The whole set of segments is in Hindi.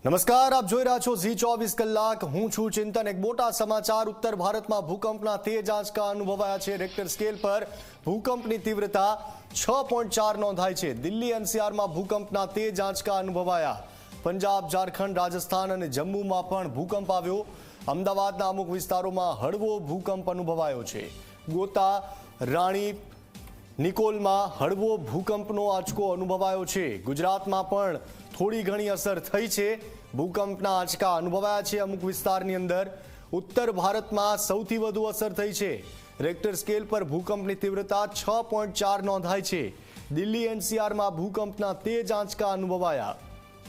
નમસ્કાર, આપ જોઈ રહ્યા છો ઝી 24 કલાક. હું છું ચિંતન. એક મોટા સમાચાર. ઉત્તર ભારતમાં ભૂકંપના તેજ આંચકા અનુભવાયા છે. રેક્ટર સ્કેલ પર ભૂકંપની તીવ્રતા 6.4 નોંધાઈ છે. દિલ્હી એનસીઆરમાં ભૂકંપના તેજ આંચકા અનુભવાયા. પંજાબ, ઝારખંડ, રાજસ્થાન અને જમ્મુમાં પણ ભૂકંપ આવ્યો. અમદાવાદના અમુક વિસ્તારોમાં હળવો ભૂકંપ અનુભવાયો છે. ગોતા, રાણી, નિકોલમાં હળવો ભૂકંપનો આંચકો અનુભવાયો છે. ગુજરાતમાં પણ થોડી ઘણી અસર થઈ છે. ભૂકંપના આંચકા અનુભવાયા છે અમુક વિસ્તારની અંદર. ઉત્તર ભારતમાં સૌથી વધુ અસર થઈ છે. રેક્ટર સ્કેલ પર ભૂકંપની તીવ્રતા 6.4 નોંધાઈ છે. દિલ્હી એનસીઆરમાં ભૂકંપના તેજ આંચકા અનુભવાયા.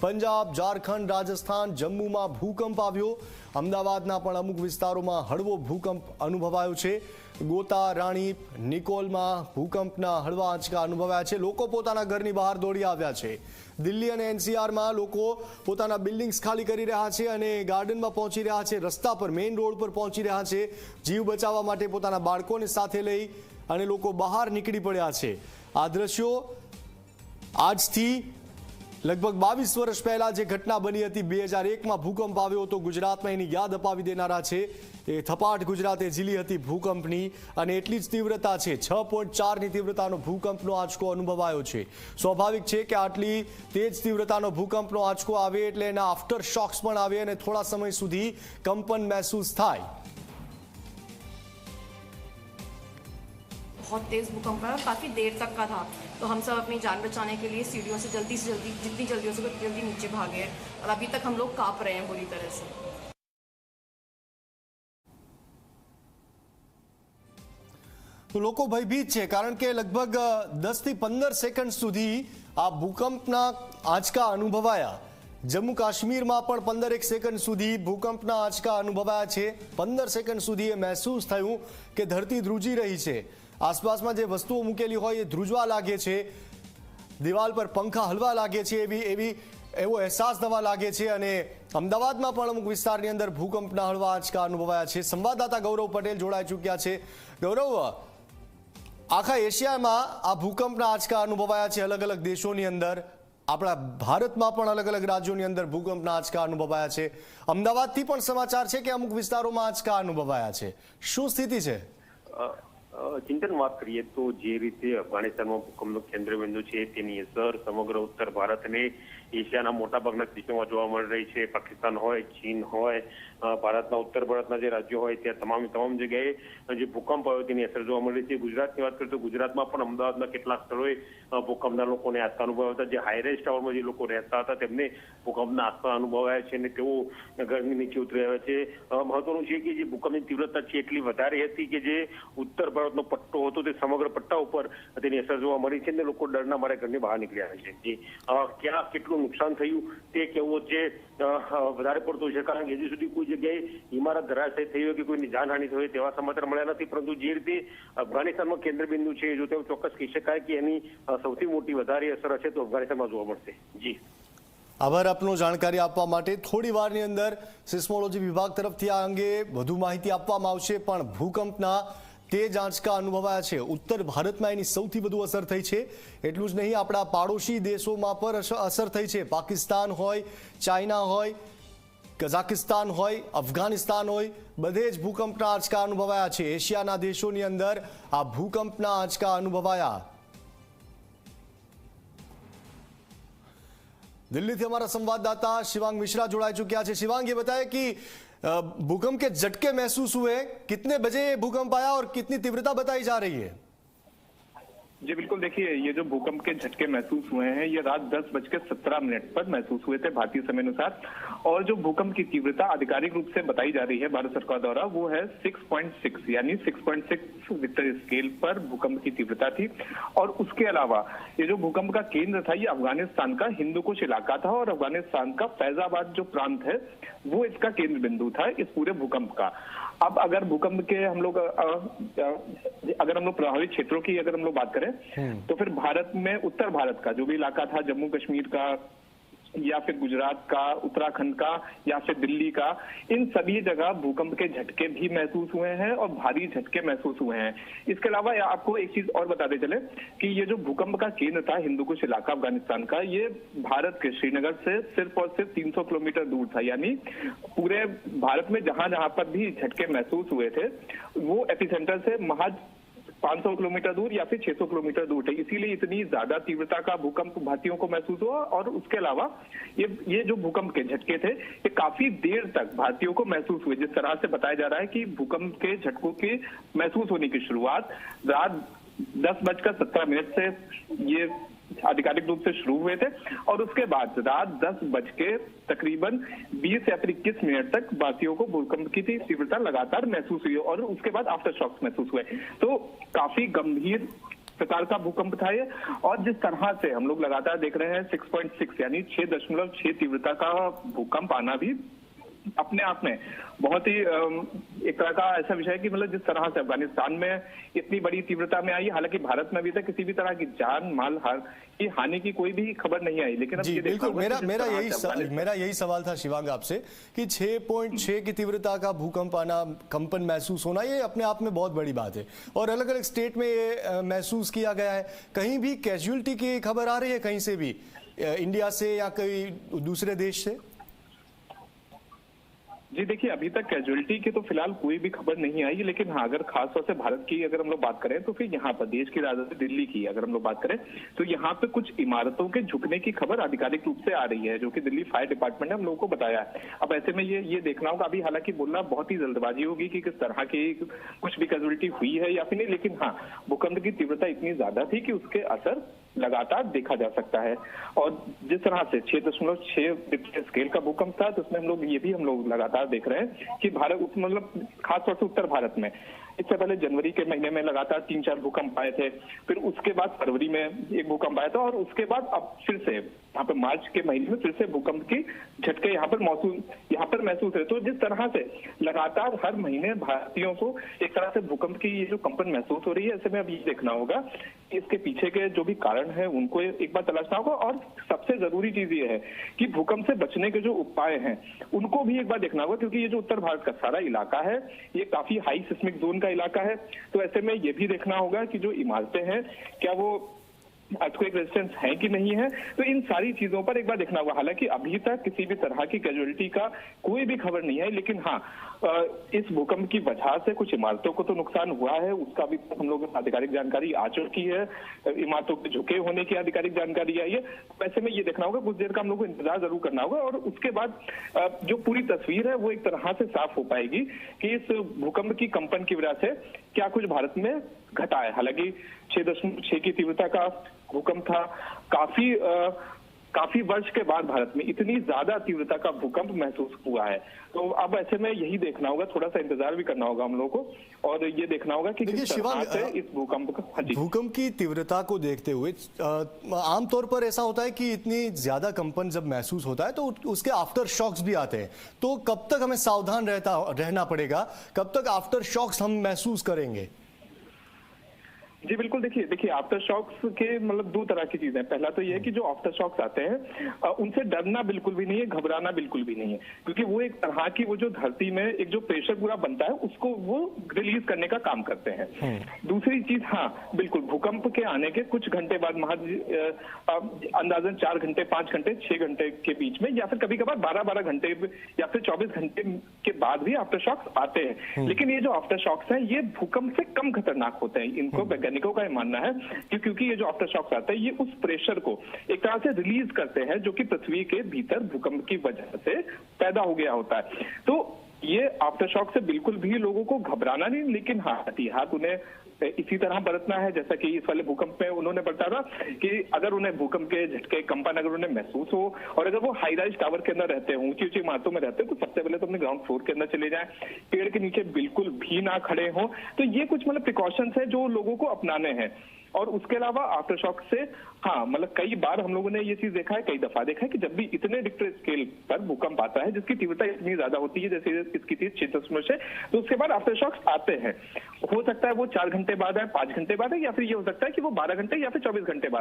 પંજાબ, ઝારખંડ, રાજસ્થાન, જમ્મુમાં ભૂકંપ આવ્યો. અમદાવાદના પણ અમુક વિસ્તારોમાં હળવો ભૂકંપ અનુભવાયો છે. ગોતા, રાણી, નિકોલમાં ભૂકંપના હળવા આંચકા અનુભવાયા છે. લોકો પોતાના ઘરની બહાર દોડી આવ્યા છે. દિલ્હી અને એનસીઆરમાં લોકો પોતાના બિલ્ડિંગ્સ ખાલી કરી રહ્યા છે અને ગાર્ડનમાં પહોંચી રહ્યા છે. રસ્તા પર, મેઇન રોડ પર પહોંચી રહ્યા છે. જીવ બચાવવા માટે પોતાના બાળકોને સાથે લઈ અને લોકો બહાર નીકળી પડ્યા છે. આ દ્રશ્યો આજથી લગભગ 22 વર્ષ પહેલા જે ઘટના બની હતી, 2001માં ભૂકંપ આવ્યો હતો ગુજરાતમાં, એની યાદ અપાવી દેનારા છે. એ થપાટ ગુજરાતે ઝીલી હતી ભૂકંપની અને એટલી જ તીવ્રતા છે. 6.4ની તીવ્રતાનો ભૂકંપનો આંચકો અનુભવાયો છે. સ્વાભાવિક છે કે આટલી તેજ તીવ્રતાનો ભૂકંપનો આંચકો આવે એટલે એના આફ્ટર શોક્સ પણ આવે અને થોડા સમય સુધી કંપન મહેસૂસ થાય. बहुत तेज भूकंप है और काफ़ी देर तक का था, तो हम सब अपनी जान बचाने के लिए सीढ़ियों से जल्दी जितनी जल्दी हो सके जल्दी नीचे भागे हैं और अभी तक हम लोग कांप रहे हैं बुरी तरह से. તો લોકો ભયભીત છે કારણ કે લગભગ 10 થી 15 સેકન્ડ સુધી આ ભૂકંપના આંચકા અનુભવાયા. જમ્મુ કાશ્મીરમાં પણ 15 સેકન્ડ સુધી ભૂકંપના આંચકા અનુભવાયા છે. 15 સેકન્ડ સુધી એ મહેસૂસ થયું કે ધરતી ધ્રુજી રહી છે. આસપાસમાં જે વસ્તુઓ મૂકેલી હોય એ ધ્રુજવા લાગે છે. દિવાલ પર પંખા હલવા લાગે છે. એવો અહેસાસ થવા લાગે છે. અને અમદાવાદમાં પણ અમુક વિસ્તારની અંદર ભૂકંપના હળવા આંચકા અનુભવાયા છે. સંવાદદાતા ગૌરવ પટેલ જોડાઈ ચૂક્યા છે. ગૌરવ, આખા એશિયામાં આ ભૂકંપના આંચકા અનુભવાયા છે અલગ અલગ દેશોની અંદર. આપણા ભારતમાં પણ અલગ અલગ રાજ્યોની અંદર ભૂકંપના આંચકા અનુભવાયા છે. અમદાવાદથી પણ સમાચાર છે કે અમુક વિસ્તારોમાં આંચકા અનુભવાયા છે. શું સ્થિતિ છે? ચિંતન વાત કરીએ તો જે રીતે અફઘાનિસ્તાનમાં ભૂકંપનું કેન્દ્રબિંદુ છે તેની અસર સમગ્ર ઉત્તર ભારતને એશિયાના મોટાભાગના દેશોમાં જોવા મળી રહી છે. પાકિસ્તાન હોય, ચીન હોય, ભારતના ઉત્તર ભારતના જે રાજ્યો હોય ત્યાં તમામ જગ્યાએ જે ભૂકંપ આવ્યો તેની અસર જોવા મળી છે. ગુજરાતની વાત કરીએ તો ગુજરાતમાં પણ અમદાવાદના કેટલાક સ્થળોએ ભૂકંપના લોકોને આંચકા અનુભવાયા હતા. જે હાઈરાઇઝ ટાવરમાં જે લોકો રહેતા હતા તેમને ભૂકંપના આંચકા અનુભવાયા છે અને તેઓ ઘરની નીચે ઉતરી આવ્યા છે. મહત્વનું છે કે જે ભૂકંપની તીવ્રતા છે એટલી વધારે હતી કે જે ઉત્તર ભારતનો પટ્ટો હતો તે સમગ્ર પટ્ટા ઉપર તેની અસર જોવા મળી છે અને લોકો ડરના મારે ઘરની બહાર નીકળી આવ્યા છે. ક્યાં કેટલું નુકસાન થયું તે કહેવું જે વધારે પડતું છે, કારણ કે હજી સુધી કોઈ જગ્યાએ ઇમારત ધરાશય થઈ હોય કે કોઈની જાનહાનિ થઈ હોય તેવા સમાચાર મળ્યા નથી. પરંતુ જે રીતે અફઘાનિસ્તાનમાં કેન્દ્રબિંદુ છે જો તેવું ચોક્કસ કહી શકાય કે એની સૌથી મોટી વધારે અસર હશે તો અફઘાનિસ્તાનમાં જોવા મળશે. જી, આભાર આપનો જાણકારી આપવા માટે. થોડી વારની અંદર સિસ્મોલોજી વિભાગ તરફથી આ અંગે વધુ માહિતી આપવામાં આવશે. પણ ભૂકંપના તેજ આંચકા અનુભવાયા છે. ઉત્તર ભારતમાં એની સૌથી વધુ અસર થઈ છે. એટલું જ નહીં, આપણા પાડોશી દેશોમાં પણ અસર થઈ છે. પાકિસ્તાન હોય, ચાઇના હોય, કઝાકિસ્તાન હોય, અફઘાનિસ્તાન હોય, બધે જ ભૂકંપના આંચકા અનુભવાયા છે. એશિયાના દેશોની અંદર આ ભૂકંપના આંચકા અનુભવાયા. दिल्ली से हमारा संवाददाता शिवांग मिश्रा जुड़ा चुका है. शिवांग, ये बताए कि भूकंप के झटके महसूस हुए, कितने बजे भूकंप आया और कितनी तीव्रता बताई जा रही है? जी बिल्कुल, देखिए ये जो भूकंप के झटके महसूस हुए हैं ये रात 10:17 पर महसूस हुए थे भारतीय समय अनुसार. और जो भूकंप की तीव्रता आधिकारिक रूप से बताई जा रही है भारत सरकार द्वारा वो है 6.6, यानी 6.6 रिक्टर स्केल पर भूकंप की तीव्रता थी. और उसके अलावा ये जो भूकंप का केंद्र था ये अफगानिस्तान का हिंदुकुश इलाका था और अफगानिस्तान का फैजाबाद जो प्रांत है वो इसका केंद्र बिंदु था इस पूरे भूकंप का. अब अगर भूकंप के हम लोग प्रभावित क्षेत्रों की अगर हम लोग बात करें तो फिर भारत में उत्तर भारत का जो भी इलाका था, जम्मू कश्मीर का, या फिर गुजरात का, उत्तराखंड का या फिर दिल्ली का, इन सभी जगह भूकंप के झटके भी महसूस हुए हैं और भारी झटके महसूस हुए हैं। इसके अलावा आपको एक चीज और बताते चले कि ये जो भूकंप का केंद्र था, हिंदुकुश इलाका अफगानिस्तान का, ये भारत के श्रीनगर से सिर्फ और सिर्फ 300 किलोमीटर दूर था। यानी पूरे भारत में जहां जहां पर भी झटके महसूस हुए थे वो एपिसेंटर से महज 500 किलोमीटर दूर या फिर 600 किलोमीटर दूर थे। इसीलिए इतनी ज्यादा तीव्रता का भूकंप भारतीयों को महसूस हुआ। और उसके अलावा ये जो भूकंप के झटके थे ये काफी देर तक भारतीयों को महसूस हुए। जिस तरह से बताया जा रहा है कि भूकंप के झटकों के महसूस होने की शुरुआत रात 10:17 से ये आधिकारिक रूप से शुरू हुए थे और उसके बाद रात 10 तकरीबन 20 या फिर 21 मिनट तक वासियों को भूकंप की तीव्रता लगातार महसूस हुई और उसके बाद आफ्टर शॉक्स महसूस हुए। तो काफी गंभीर प्रकार का भूकंप था ये। और जिस तरह से हम लोग लगातार देख रहे हैं 6.6 यानी 6.6 तीव्रता का भूकंप आना भी अपने आप में बहुत ही एक तरह का ऐसा विषय है कि मतलब जिस तरह से अफगानिस्तान में इतनी बड़ी तीव्रता में आई, हालांकि भारत में अभी तक किसी भी तरह की जान माल की हानि की कोई भी खबर नहीं आई। लेकिन अब जी ये बिल्कुल, मेरा यही सवाल था शिवांग आपसे कि 6.6 की तीव्रता का भूकंप आना, कंपन महसूस होना, ये अपने आप में बहुत बड़ी बात है और अलग अलग स्टेट में ये महसूस किया गया है। कहीं भी कैजुअलिटी की खबर आ रही है कहीं से भी, इंडिया से या कहीं दूसरे देश से? जी देखिए, अभी तक कैजुअलिटी की तो फिलहाल कोई भी खबर नहीं आई। लेकिन हाँ, अगर खासतौर से भारत की अगर हम लोग बात करें तो फिर यहाँ पर देश की राजधानी दिल्ली की अगर हम लोग बात करें तो यहाँ पे कुछ इमारतों के झुकने की खबर आधिकारिक रूप से आ रही है, जो कि दिल्ली फायर डिपार्टमेंट ने हम लोगों को बताया है। अब ऐसे में ये देखना होगा, अभी हालांकि बोलना बहुत ही जल्दबाजी होगी कि किस तरह की कुछ भी कैजुअलिटी हुई है या फिर नहीं। लेकिन हाँ, भूकंप की तीव्रता इतनी ज्यादा थी कि उसके असर लगातार देखा जा सकता है। और जिस तरह से 6.6 रिक्टर स्केल का भूकंप था तो उसमें हम लोग लगातार देख रहे हैं कि भारत मतलब खासतौर से उत्तर भारत में इससे पहले जनवरी के महीने में लगातार 3-4 भूकंप आए थे, फिर उसके बाद फरवरी में एक भूकंप आया था और उसके बाद अब फिर से यहाँ पर मार्च के महीने में फिर से भूकंप की झटके यहाँ पर महसूस है। तो जिस तरह से लगातार हर महीने भारतीयों को एक तरह से भूकंप की ये जो कंपन महसूस हो रही है, ऐसे में अब ये देखना होगा कि इसके पीछे के जो भी कारण है उनको एक बार तलाशना होगा। और सबसे जरूरी चीज ये है कि भूकंप से बचने के जो उपाय हैं उनको भी एक बार देखना होगा, क्योंकि ये जो उत्तर भारत का सारा इलाका है ये काफी हाई सिस्मिक जोन का इलाका है। तो ऐसे में ये भी देखना होगा कि जो इमारतें हैं क्या वो अर्थक्वेक रेजिस्टेंस है कि नहीं है। तो इन सारी चीजों पर एक बार देखना होगा। हालांकि अभी तक किसी भी तरह की कैजुअलिटी का कोई भी खबर नहीं है, लेकिन हाँ, इस भूकंप की वजह से कुछ इमारतों को तो नुकसान हुआ है, उसका भी हम लोगों को आधिकारिक जानकारी आ चुकी है। इमारतों के झुके होने की आधिकारिक जानकारी आई है। वैसे में ये देखना होगा, कुछ देर का हम लोग को इंतजार जरूर करना होगा और उसके बाद जो पूरी तस्वीर है वो एक तरह से साफ हो पाएगी कि इस भूकंप की कंपन की वजह से क्या कुछ भारत में घटा है। हालांकि 6.6 की तीव्रता का भूकंप था, काफी वर्ष के बाद भारत में इतनी ज्यादा तीव्रता का भूकंप महसूस हुआ है। तो अब ऐसे में यही देखना होगा, थोड़ा सा इंतजार भी करना होगा हम लोगों को और ये देखना होगा कि किस तरह से इस भूकंप का भूकंप की तीव्रता को देखते हुए आमतौर पर ऐसा होता है कि इतनी ज्यादा कंपन जब महसूस होता है तो उसके आफ्टर शॉक्स भी आते हैं। तो कब तक हमें सावधान रहना पड़ेगा, कब तक आफ्टर शॉक्स हम महसूस करेंगे? जी बिल्कुल, देखिए आफ्टर शॉक्स के मतलब दो तरह की चीजें हैं। पहला तो ये है कि जो आफ्टर शॉक्स आते हैं उनसे डरना बिल्कुल भी नहीं है, घबराना बिल्कुल भी नहीं है, क्योंकि वो एक तरह की वो जो धरती में एक जो प्रेशर पूरा बनता है उसको वो रिलीज करने का काम करते हैं। दूसरी चीज, हाँ बिल्कुल, भूकंप के आने के कुछ घंटे बाद अंदाजन 4 घंटे 5 घंटे 6 घंटे के बीच में या फिर कभी कभार 12-12 घंटे या फिर 24 घंटे के बाद भी आफ्टर शॉक्स आते हैं। लेकिन ये जो आफ्टर शॉक्स हैं ये भूकंप से कम खतरनाक होते हैं। इनको वैज्ञानिकों का मानना है कि क्योंकि ये जो आफ्टर शॉक्स आता है ये उस प्रेशर को एक तरह से रिलीज करते हैं जो कि पृथ्वी के भीतर भूकंप की वजह से पैदा हो गया होता है। तो ये आफ्टर शॉक से बिल्कुल भी लोगों को घबराना नहीं, लेकिन हाँ एहतियात उन्हें इसी तरह बरतना है जैसा कि इस वाले भूकंप में उन्होंने बताया कि अगर उन्हें भूकंप के झटके कंपन अगर उन्हें महसूस हो और अगर वो हाई राइज टावर के अंदर रहते हैं, ऊंची ऊंची इमारतों में रहते हैं, तो सबसे पहले तो अपने ग्राउंड फ्लोर के अंदर चले जाएं, पेड़ के नीचे बिल्कुल भी ना खड़े हों। तो ये कुछ मतलब प्रिकॉशंस है जो लोगों को अपनाने हैं। और उसके अलावा आफ्टर शॉक से हाँ मतलब कई बार हम लोगों ने ये चीज देखा है, कई दफा देखा है कि जब भी इतने रिक्टर स्केल पर भूकंप आता है जिसकी तीव्रता इतनी ज्यादा होती है जैसे इसकी थी 6.6, तो उसके बाद आफ्टर शॉक्स आते हैं। हो सकता है वो 4 घंटे बाद है, 5 घंटे बाद है, या फिर ये हो सकता है कि वो 12 घंटे या फिर 24 घंटे बाद